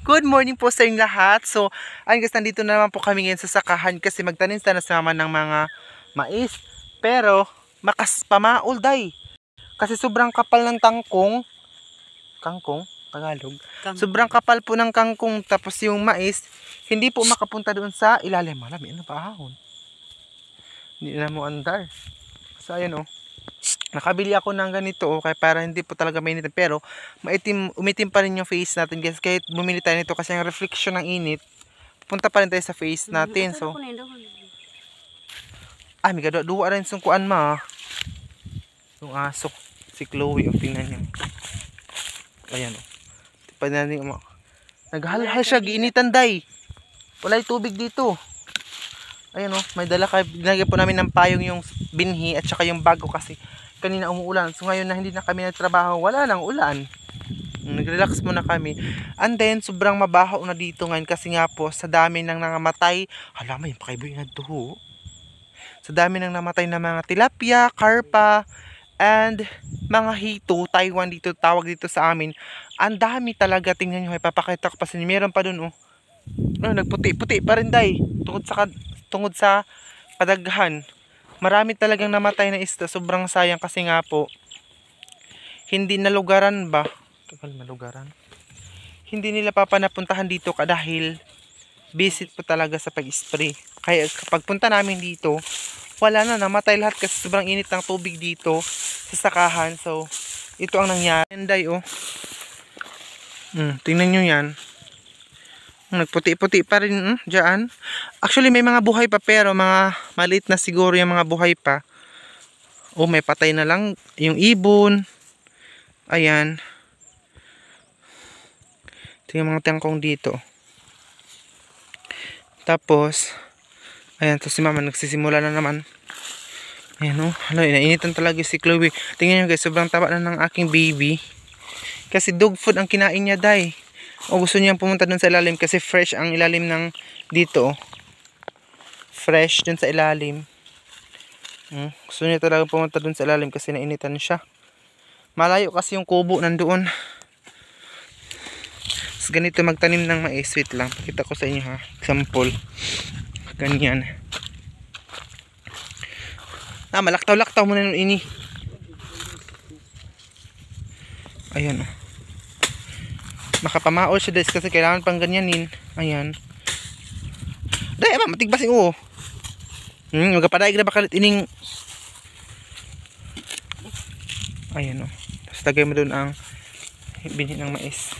Good morning po sa inyong lahat. So, ayun guys, nandito na naman po kami ngayon sa sakahan kasi magtanim sana naman ng mga mais. Pero, pamaol day. Kasi sobrang kapal ng kangkong, Tagalog. Sobrang kapal po ng kangkong tapos yung mais, hindi po makapunta doon sa ilalim. Malami, ano pa ahon? Hindi na mo andar. So, ayun nakabili ako ng ganito kaya para hindi po talaga mainitin pero umitim pa rin yung face natin guys kahit bumili tayo nito kasi ang reflection ng init punta pa rin tayo sa face natin. So may duwa rin yung kuan yung aso si Chloe tingnan niyo. Ayan pa natin naghalhal siya giinitan day. Walay tubig dito. Ayan may dala ginagay po namin ng payong yung binhi at saka yung bago kasi kanina umuulan. So ngayon na hindi na kami nagtrabaho, wala nang ulan. Nag-relax muna kami. And then sobrang mabaho na dito ngayon kasi nga po sa dami nang nangamatay. Hala may pakaiboy nga duho. Sa dami nang namatay na mga tilapia, karpa, and mga hito, Taiwan dito tawag dito sa amin. Ang dami talaga, tingnan niyo, ipapakita ko pa sa inyo. Meron pa doon nagputi-puti pa rin day. Tungod sa kadaghan. Marami talagang namatay na isda. Sobrang sayang kasi nga po hindi nalugaran ba? Hindi nila papanapuntahan dito dahil visit po talaga sa pag-spray. Kaya kapag punta namin dito, wala na, namatay lahat kasi sobrang init ng tubig dito sa sakahan. So, ito ang nangyari. Enday tingnan nyo yan. Nagputi-puti pa rin dyan. Actually may mga buhay pa pero mga maliit na siguro yung mga buhay pa. May patay na lang yung ibon. Ayan. Ito yung mga tangkong dito. Tapos ayan to si mama nagsisimula na naman. Ayan hala inainitan talaga si Chloe. Tingnan nyo guys, sobrang taba na ng aking baby. Kasi dog food ang kinain niya day. Gusto niyang pumunta dun sa ilalim kasi fresh ang ilalim ng dito. Fresh dun sa ilalim. Gusto niya talaga pumunta dun sa ilalim kasi nainitan siya. Malayo kasi yung kubo nandoon. Tapos ganito magtanim ng mais. Wait lang, pakita ko sa inyo ha. Example. Ganyan. Malaktaw-laktaw muna nung ini. Ayan makapamaol siya guys kasi kailangan pang ganyanin. Ayan. Day, matigbasin magapadaig na bakalit ining. Ayan tapos lagay mo doon ang binhi ng mais.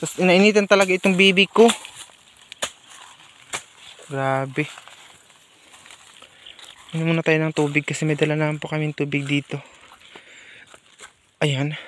Tapos inainitan talaga itong baby ko. Grabe. Inom muna tayo ng tubig kasi may dala naman po kaming tubig dito. Ayan.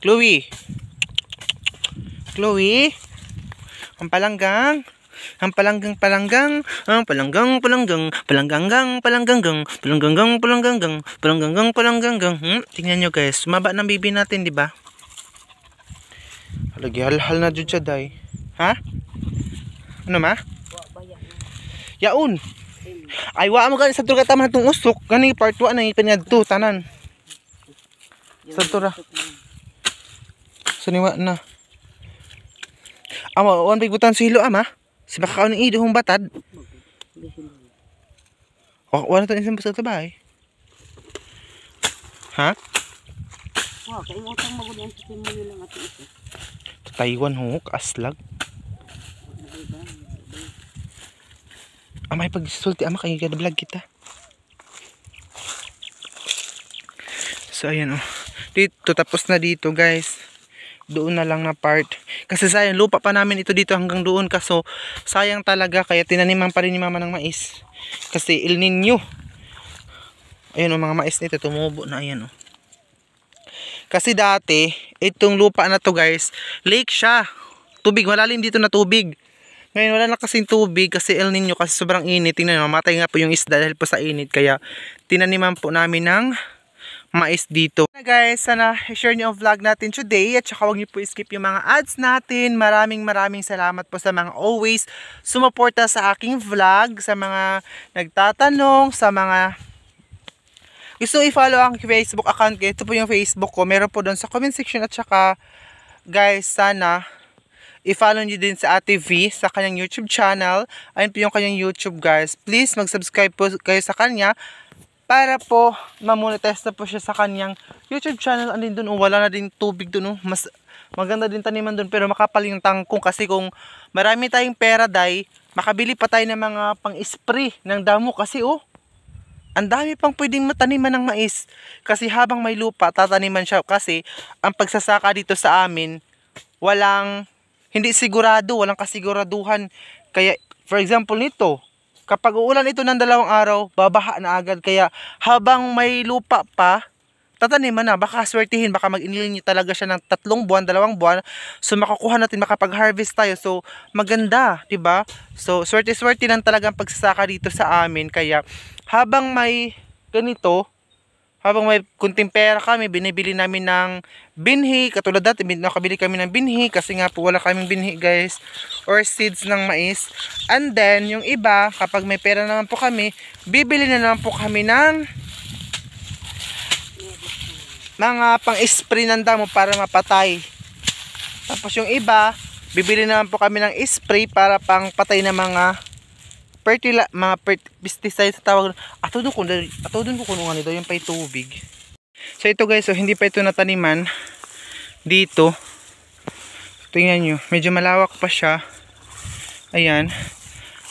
Chloe, ang palanggang, tingnan nyo guys, sumaba ng bibi natin, di ba? Lagi hal na dyan siya, day. Ha? Ano ma? Yaon. Ay, wa mo gani sa turga tama itong usok. Gani part 1 na ipinad to, tanan. Sa tura. Suniwa na. Wan bigbutan silo ama. Si baka ng idong batad. Wala to isang basta tabay. Ha? Kay utang magud ang tikin mo lang ato ito. Taiwan aslag. May pagsulti ama kay vlog kita. So ayan Dito tapos na dito guys. Doon na lang na part. Kasi sayang lupa pa namin ito dito hanggang doon kaso sayang talaga kaya tinaniman pa rin ni mama ng mais. Kasi El Nino. Ayun mga mais nito tumubo na ayan Kasi dati itong lupa na to guys, lake siya. Tubig, malalim dito na tubig. Ngayon wala na kasing tubig kasi El Nino kasi sobrang init. Tingnan nyo, mamatay nga po yung isda dahil po sa init. Kaya tinaniman po namin ng mais dito. Guys, sana share niyo ang vlog natin today at saka huwag niyo po skip yung mga ads natin. Maraming salamat po sa mga always sumuporta sa aking vlog, sa mga nagtatanong, sa mga gusto i-follow ang Facebook account ko. Ito po yung Facebook ko. Meron po doon sa comment section at saka guys, sana i-follow nyo din sa Ate V sa kanyang YouTube channel. Ayun po yung kanyang YouTube, guys. Please mag-subscribe po kayo sa kanya para po ma-monetize na po siya sa kanyang YouTube channel. Andin dun, wala na din tubig dun. Mas maganda din taniman dun, pero makapal yung tangkong kasi kung marami tayong pera, day, makabili pa tayo ng mga pang-spray ng damo kasi ang dami pang pwedeng mataniman ng mais. Kasi habang may lupa, tataniman siya kasi ang pagsasaka dito sa amin, hindi sigurado, walang kasiguraduhan. Kaya, for example nito, kapag uulan ito ng 2 araw, babaha na agad. Kaya, habang may lupa pa, tataniman na. Baka swertihin, baka mag-inilin talaga siya ng 3 buwan, 2 buwan. So, makukuha natin, makapag-harvest tayo. So, maganda, 'di ba? So, swerte-swerte lang talaga ang pagsasaka dito sa amin. Kaya, habang may ganito, habang may kunting pera kami, binibili namin ng binhi. Katulad dati, nakabili kami ng binhi kasi nga po wala kaming binhi, guys, or seeds ng mais. And then, yung iba, kapag may pera naman po kami, bibili na naman po kami ng mga pang-spray ng damo para mapatay. Tapos yung iba, bibili naman po kami ng spray para pang patay na mga pesticides sa tawag. Atudon ko kuno nga nito yung pay tubig. So ito, guys, so hindi pa ito nataniman dito. Tingnan nyo, medyo malawak pa siya. Ayan,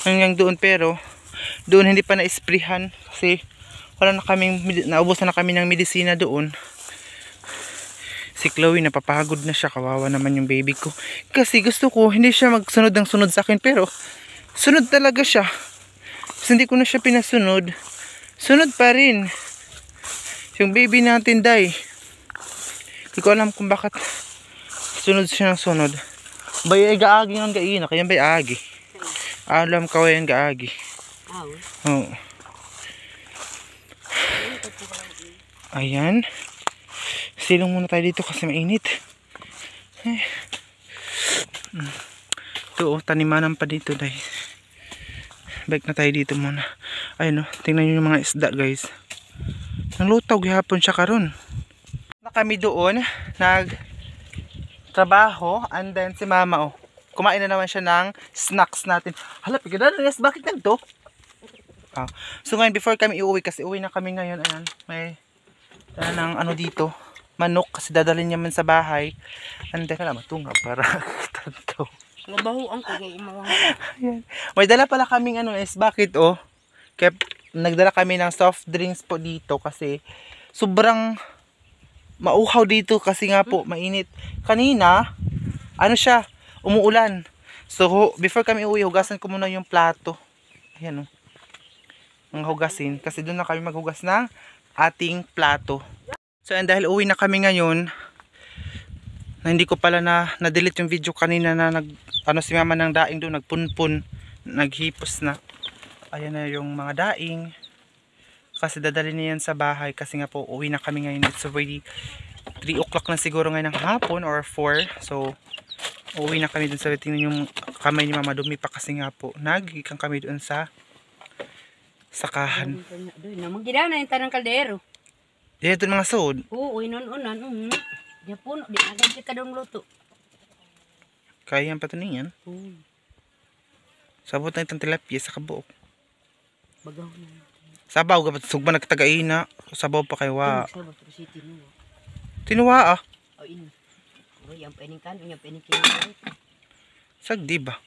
hanggang doon, pero doon hindi pa na-sprayhan kasi naubos na kami ng medisina doon. Si Chloe, napapagod na siya, kawawa naman yung baby ko. Kasi gusto ko hindi siya magsunod ng sunod sa akin, pero sunod talaga siya. Kasi hindi ko na siya pinasunod. Sunod pa rin. Yung baby natin, day. Hindi ko alam kung bakit sunod siya ng sunod. Bay ay gaagi ng gaina. Kaya bay agi. Alam ka yan gaagi. Oo. Ayan. Silong muna tayo dito kasi mainit. Ito, tanimanan pa dito, day. Balik na tayo dito muna. Ayun, tingnan nyo yung mga isda, guys. Nalutaw gihapon siya karon. Na kami doon nagtrabaho, and then si mama, kumain na naman siya ng snacks natin. Hala, pigada na, bakit nagto? So ngayon, before kami iuwi, kasi uwi na kami ngayon, ayan, may ng dito, manok, kasi dadalhin niya man sa bahay. And then, matungab para tanto. Mabaho ang kagay umawang. Ayan. May dala pala kaming bakit kaya nagdala kami ng soft drinks po dito kasi sobrang mauhaw dito kasi nga po mainit. Kanina, siya, umuulan. So, before kami uwi, hugasan ko muna yung plato. Ayan, ang hugasin. Kasi doon na kami maghugas ng ating plato. So, and dahil uwi na kami ngayon, na hindi ko pala na-delete yung video kanina na si mama ng daing doon, nagpunpun, naghipos na. Ayan na yung mga daing. Kasi dadalhin niya yan sa bahay kasi nga po uwi na kami ngayon. It's already 3 o'clock na siguro ngayon ng hapon or 4. So, uwi na kami doon sa tingnan yung kamay ni mama dumi pa kasi nga po. Nagikang kami doon sa sakahan. Namang ginaw na yung tanang kaldero. Dito mga sod. Oo, inon-unan. Diyan puno, di agad ka doon luto. Kaya yan patunin yan. Sabot na itong tilapia sa kabuok. Bagaw na. Sabaw ka, sugba nagtagaina. Sabaw pa kayo wa. Sabaw pero si tinuwa. Tinuwa O ino. O yung pening kanon, yung pening kinalit. Sagdi ba?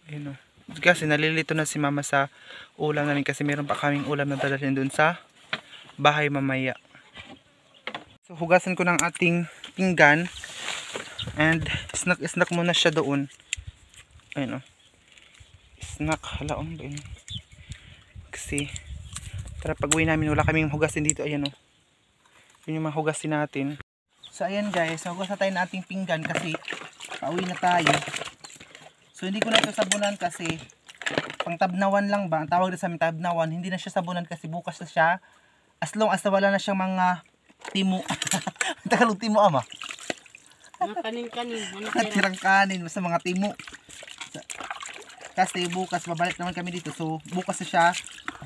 Ayun kasi nalilito na si mama sa ulam namin kasi meron pa kaming ulam na dadalhin dun sa bahay mamaya. So hugasan ko ng ating pinggan and snack muna siya doon. Ayun snack, halaong ba yun? Kasi tara, pag uwi namin wala kaming hugasin dito. Ayan yun yung mga hugasin natin. So ayan, guys, hugas na tayo ng ating pinggan kasi pauwi na tayo. So hindi ko na ito sabunan kasi pang tabnawan lang ba, ang tawag na sa amin tabnawan. Hindi na siya sabunan kasi bukas na siya, as long as wala na siyang mga timo. Tagalog timo, ama. Mga kanin-kanin. Tirang kanin sa mga timo. Kasi bukas babalik naman kami dito. So bukas na siya,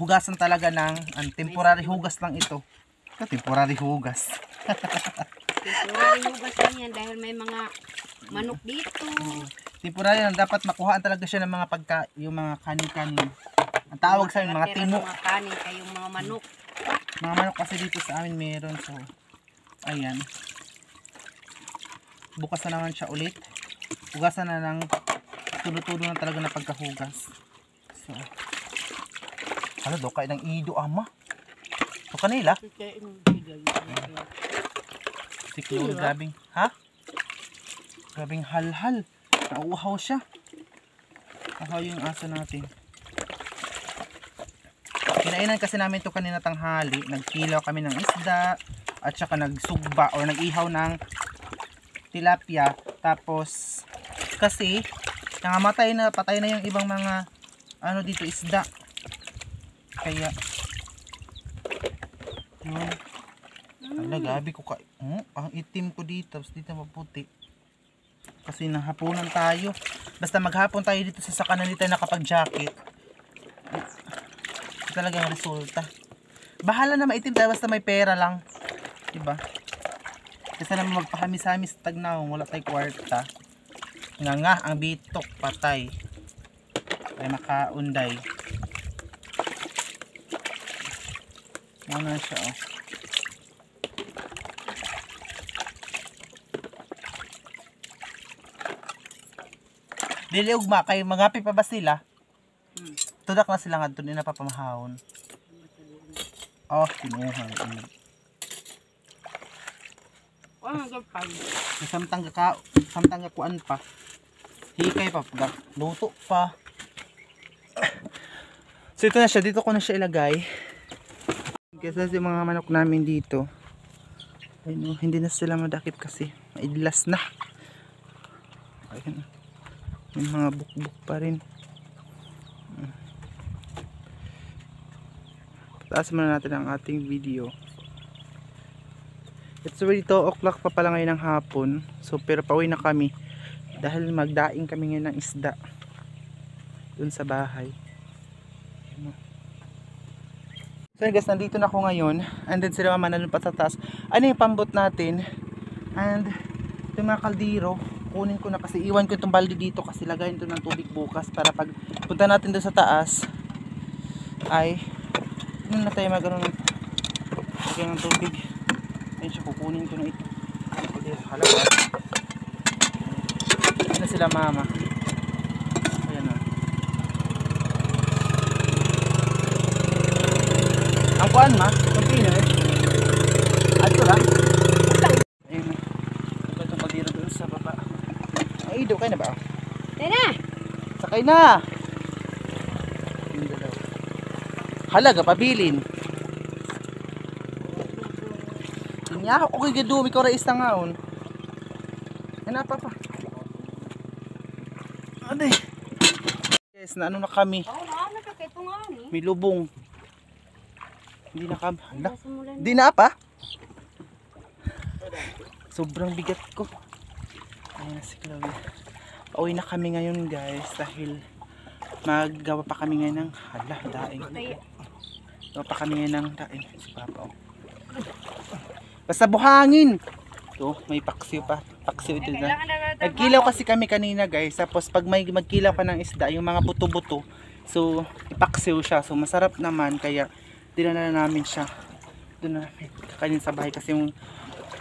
hugasan talaga ng temporary hugas lang ito. Temporary hugas. Temporary hugas lang yan dahil may mga manok dito. Temporary lang, dapat makuhaan talaga siya ng mga yung mga kanin-kanin. Ang tawag sa amin, mga timo. Mga kanin, kayong mga manok. Mga manok kasi dito sa amin meron. So, ayan. Bukas na naman siya ulit. Hugasan na ng tulo-tulo na talaga na pagkahugas. So, ano do, kaya ng ido ama. So, kanila. Si Chloe, grabing, ha? Grabing hal-hal. Nauuhaw siya. Uhaw yung aso natin. Kinainan kasi namin ito kanina tanghali. Nagkilaw kami ng isda. At saka nagsugba or nag-ihaw ng tilapia. Tapos, kasi, patay na yung ibang mga, ano dito, isda. Kaya, yun. Ala, gabi ko ang itim ko dito. Tapos dito maputi. Kasi nahaponan tayo. Basta maghapon tayo dito sa sakanan dito nakapag-jacket. Talagang resulta. Bahala na maitim tayo basta may pera lang. Diba? Kasi naman magpahamis-hamis tagnaw. Wala tayo kwarta. Nga ang bitok patay. Ay makaunday. Ano siya oh. Dili ugma kay magapi pa ba sila? Tudak na sila ngadto ni napapamahawon. Oh, tinuhan. Ang gapay. Samtang kuan pa. Hikay pa luto pa. So ito na siya, dito ko na siya ilagay. Kasi yung mga manok namin dito. Ayun, hindi na sila madakip kasi maidlas na. Ayun. May mga bukbuk pa rin. Taas muna natin ang ating video. It's already 2 o'clock pa pala ngayon ng hapon. So pero pauwi na kami. Dahil magdaing kami ngayon ng isda. Dun sa bahay. So guys, nandito na ako ngayon. And then sila mama nandun pa sa taas. Ano yung pambot natin? And yung mga kaldero. Kunin ko na kasi iwan ko itong balde dito kasi lagayin ito ng tubig bukas para pag punta natin doon sa taas ay na tayo magkaroon ng tubig. Ayun siya, kukunin ko na ito. Halaga na sila mama. Ayan na. Ang kuan ma container ato lang. Ayun na. Ito pagdira doon sa baba. Ay, do kayo na ba? Tayo na! Sakay na! Halaga, pabilin. Kanya ako kay gadumi ko ra isang ngaon. Ano pa? Ano eh? Yes, na ano na kami. Oo, naano ka kay tungan eh. May lubong. Hindi na kami. Hala. Hindi na pa? Sobrang bigat ko. Ayan na si Chloe. Pauwi na kami ngayon guys dahil maggawa pa kami ngayon ng daing. Gawa pa kami ngayon ng daing. Si Papa oh. Basta buhangin. Ito, may paksiw pa. Paksiw ito na. Nagkilaw kasi kami kanina guys. Tapos pag may magkilaw pa ng isda, yung mga buto-buto. So, ipaksiw siya. So, masarap naman. Kaya, dinala namin siya. Doon na namin kakanin sa bahay. Kasi yung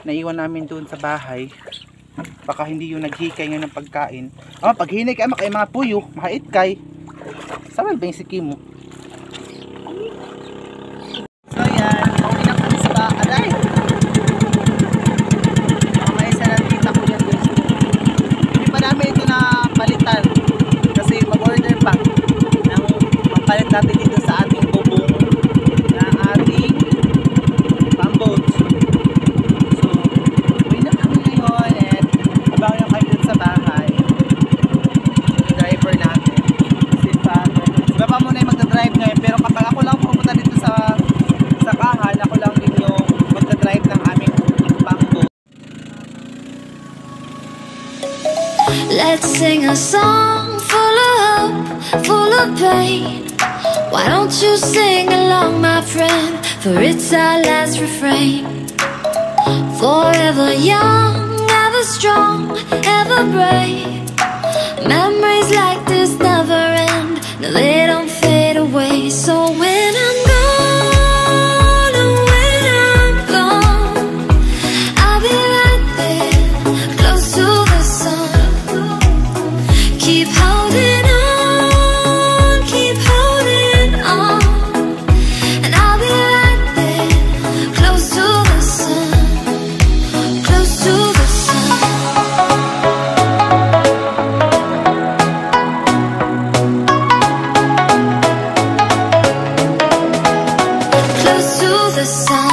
naiwan namin doon sa bahay. Baka hindi yung naghikay nga ng pagkain. Pag hinay ka kay mga puyo, mahait kay. Saral ba yung siki mo? So yan, pauwi na kami sa aray. Mga isa na tita ko yan guys. Hindi pa namin ito na palitan. Kasi mag-order pa ng mapalit natin dito sa ating bubong na ating pambot. So, uwi na kami ngayon and bago yung kayo dun sa bahay. Yung driver natin. Si Father. Si Papa muna yung magdadrive ngayon. Pero kapag ako lang pumunta dito sa kahan, ako lang din yung magdadrive ng aming pambot. Let's sing a song full of hope, full of pain. Why don't you sing along, my friend? For it's our last refrain. Forever young, ever strong, ever brave. Memories like this never end, no, they don't fade away. So when I'm gone, oh, when I'm gone, I'll be right there, close to the sun. Keep holding on, keep holding on, and I'll be right there, close to the sun, close to the sun. Close to the sun.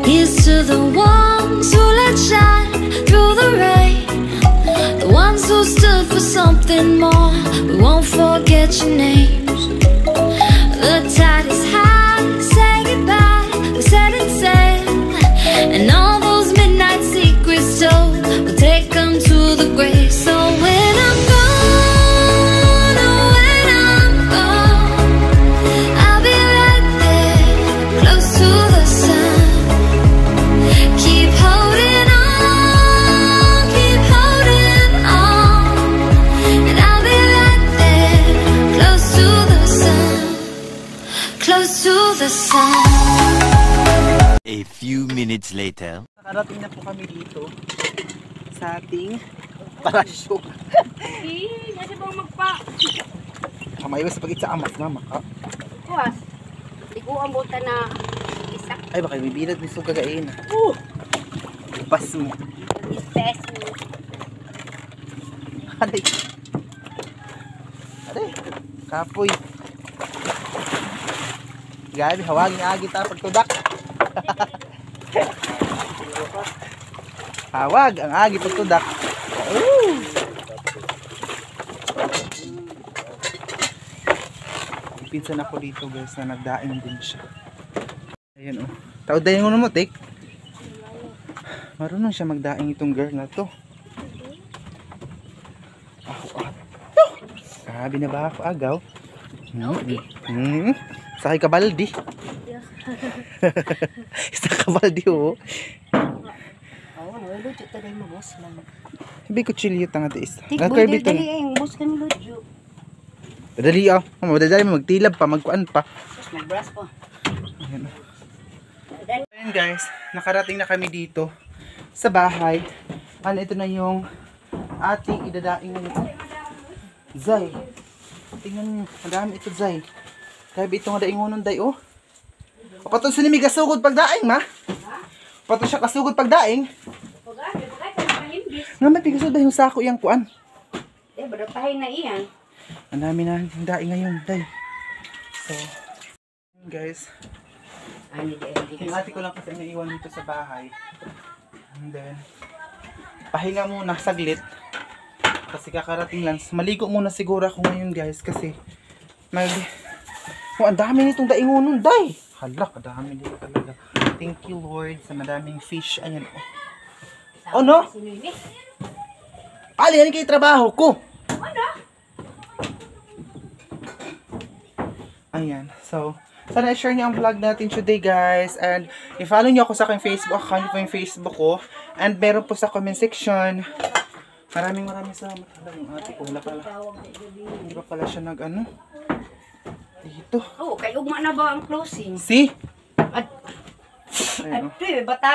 Here's to the ones who let shine through the rain, the ones who stood for something more. We won't forget your names. The tide is high, say goodbye, we're setting sail, and all those midnight secrets told, we'll take them to the grave. So when I'm gone, oh, when I'm gone, I'll be right there, close to the sun. Keep holding on, keep holding on, and I'll be right there, close to the sun, close to the sun. A few minutes later. Nakarating na po kami dito sa ating parasyo. Kasi bang magpa. Kamayo sa pagit sa amas mama. Kuwas. Di ko ang buta na isa. Ay baka may bilad ni sugagain. Pas mo. Istes mo. Aday. Aday. Kapoy. Gabi hawagin agi ta pagtudak. Hawag ang agi pagtudak. Pinsan ako dito guys na nagdaing din siya. Ayan oh. Tao daing mo tik. Marunong siya magdaing itong girl na to. Grabe na ba ako agaw? Sakay ka baldi. Isa ka baldi oh. Oo, lujo tayo mo boss lang. Sabi ko chilyo tanga tis. Dali ang boss kami lujo. Dali oh. Madadali mo magtilab pa, magkuan pa. Tapos mag-brush pa. Ayan. Ayan guys, nakarating na kami dito sa bahay. Ano ito na yung ating idadaing ngayon. Zay. Tingnan niyo, madami ito Zay. Kaya ito nga daingonon day oh. O pato siya ni gasugod pagdaing ma. Pato siya kasugod pagdaing. Nga may pigasod ba yung sako yang kuan? Eh, badapahin na iyan. Ang dami na yung daing ngayon day. So, guys. Yung ate ko lang kasi naiwan dito sa bahay. And then, pahinga muna saglit. Kasi kakarating lang. Maligo muna siguro ako ngayon guys. Kasi, oh, ang dami nitong daingonon day. Hala, kadami dito talaga. Thank you Lord sa madaming fish. Ayan oh. Oh no? Ali, yan kayo trabaho ko. Ayan. So, sana i-share niyo ang vlog natin today guys. And i-follow niyo ako sa aking Facebook account po yung Facebook ko. And meron po sa comment section. Maraming salamat. Yung ate ko. Wala pala. Hindi pa pala siya nag-ano. Dito. Oh, kay ugma na ba ang closing? See? At, bata.